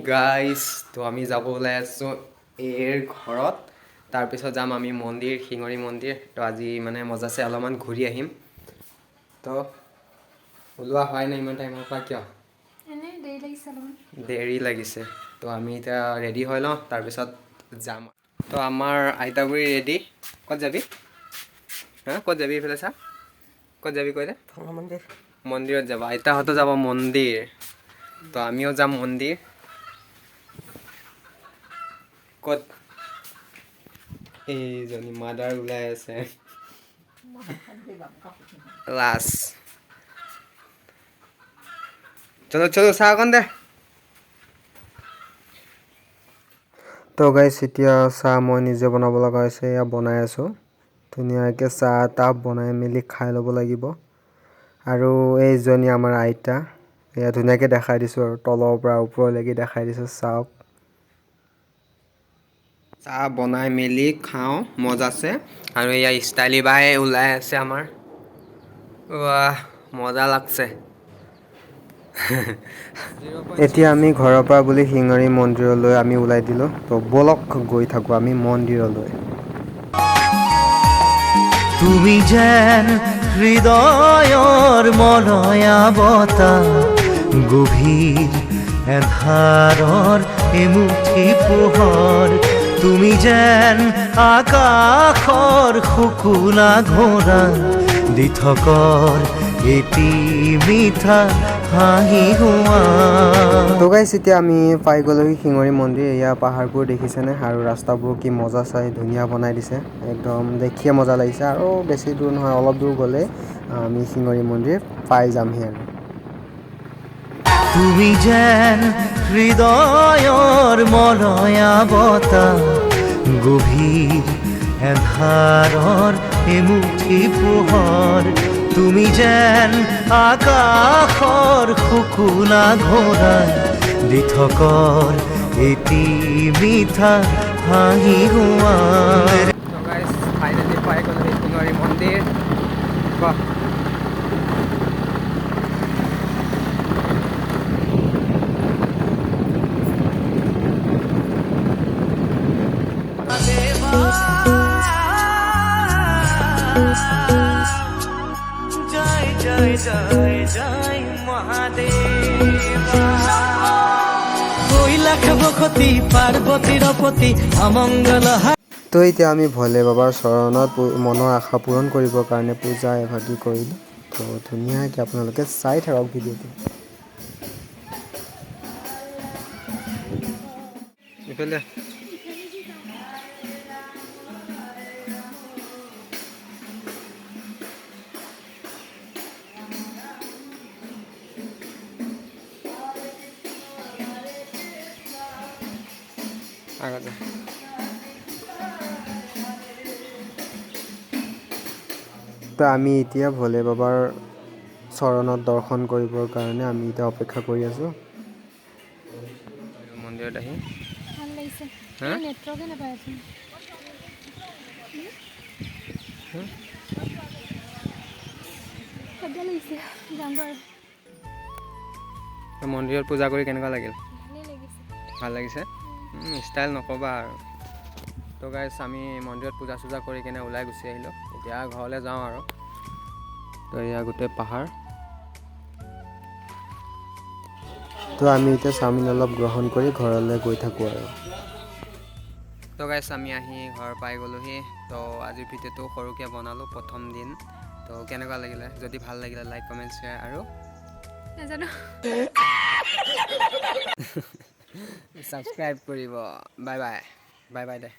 guys তো আমি যাব ওলাই আছোঁ এইৰ ঘৰত তাৰপিছত যাম আমি মন্দিৰ শিঙৰি মন্দিৰ তো আজি মানে মজাছে অলপমান ঘূৰি আহিম তো ওলোৱা হোৱাই নাই ইমান টাইমৰ পৰা কিয় দেৰি লাগিছে তো আমি এতিয়া ৰেডি হৈ লওঁ তাৰপিছত যাম তো আমাৰ আইতাগুৰি ৰেডি ক'ত যাবি হা ক'ত যাবি এইফালে চা ক'ত যাবি কৈলে মন্দিৰত যাব আইতাহঁতো যাব মন্দিৰ তো আমিও যাম মন্দিৰ ক'ত এইজনী মাদাৰ ওলাই আছে লাছ চলো চলো চাহ অকণ দে তো গাইছ এতিয়া চাহ মই নিজে বনাব লগা হৈছে এয়া বনাই আছোঁ ধুনীয়াকৈ চাহ তাপ বনাই মেলি খাই ল'ব লাগিব আৰু এইজনী আমাৰ আইতা এয়া ধুনীয়াকৈ দেখাই দিছোঁ আৰু তলৰ পৰা ওপৰলৈকে দেখাই দিছোঁ চাওক চাহ বনাই মেলি খাওঁ মজাছে আৰু এয়া ষ্টাইলি বাই ওলাই আছে আমাৰ ৱাহ মজা লাগছে এতিয়া আমি ঘৰৰ পৰা বুলি শিঙৰি মন্দিৰলৈ আমি ওলাই দিলোঁ তো বলক গৈ থাকোঁ আমি মন্দিৰলৈ তুমি যেন হৃদয়ৰ মলয়া বতাহ গভীৰ এন্ধাৰৰ এমুঠি পোহৰ তুমি যেন আকাশৰ শুকুলা ঘোঁৰা দি থকৰ এটি মিঠা হাঁহি হোৱা তো গাইছ এতিয়া আমি পাই গ'লোহি শিঙৰি মন্দিৰ এয়া পাহাৰবোৰ দেখিছেনে আৰু ৰাস্তাবোৰ কি মজা চাই ধুনীয়া বনাই দিছে একদম দেখিয়ে মজা লাগিছে আৰু বেছি দূৰ নহয় অলপ দূৰ গ'লে আমি শিঙৰি মন্দিৰ পাই যামহি আৰু তুমি যেন হৃদয়ৰ মলয়া বতাহ গভীৰ এন্ধাৰৰ এমুঠি পোহৰ তুমি যেন আকাশৰ শুকুলা ঘোঁৰা দি থকৰ এটি মিঠা হাঁহি হোৱা ফাইনেলি পাই গ'লো শিঙৰি মন্দিৰ জয় জয় জয় জয় মহাদেৱা কৈলাশ বসতি পাৰ্বতীৰ পতি অমংগল তো এতিয়া আমি ভোলে বাবাৰ চৰণত মনৰ আশা পূৰণ কৰিবৰ কাৰণে পূজা এভাগি কৰিলোঁ তো ধুনীয়াকৈ আপোনালোকে চাই থাকক ভিডিঅ'টো ইফালে আগতে তো আমি এতিয়া ভোলে বাবাৰ চৰণত দৰ্শন কৰিবৰ কাৰণে আমি এতিয়া অপেক্ষা কৰি আছোঁ মন্দিৰত আহি ভাল লাগিছে নেটৱৰ্কে নাপায় লাগিছে মন্দিৰত পূজা কৰি কেনেকুৱা লাগিল ভালেই লাগিছে ভাল লাগিছে ষ্টাইল নক'বা আৰু তো গাইছ আমি মন্দিৰত পূজা চূজা কৰি কেনে ওলাই গুচি আহিলোঁ এতিয়া ঘৰলৈ যাওঁ আৰু তো এয়া গোটেই পাহাৰ তো আমি এতিয়া চাওমিন অলপ গ্ৰহণ কৰি ঘৰলৈ গৈ থাকোঁ আৰু তো গাইছ আমি আহি ঘৰ পাই গ'লোহি তো আজিৰ ভিডিঅ'টো সৰুকৈ বনালোঁ প্ৰথম দিন তো কেনেকুৱা লাগিলে যদি ভাল লাগিলে লাইক কমেণ্ট শ্বেয়াৰ আৰু নাজানো ছাবস্ক্ৰাইব কৰিব বাই বাই বাই বাই দে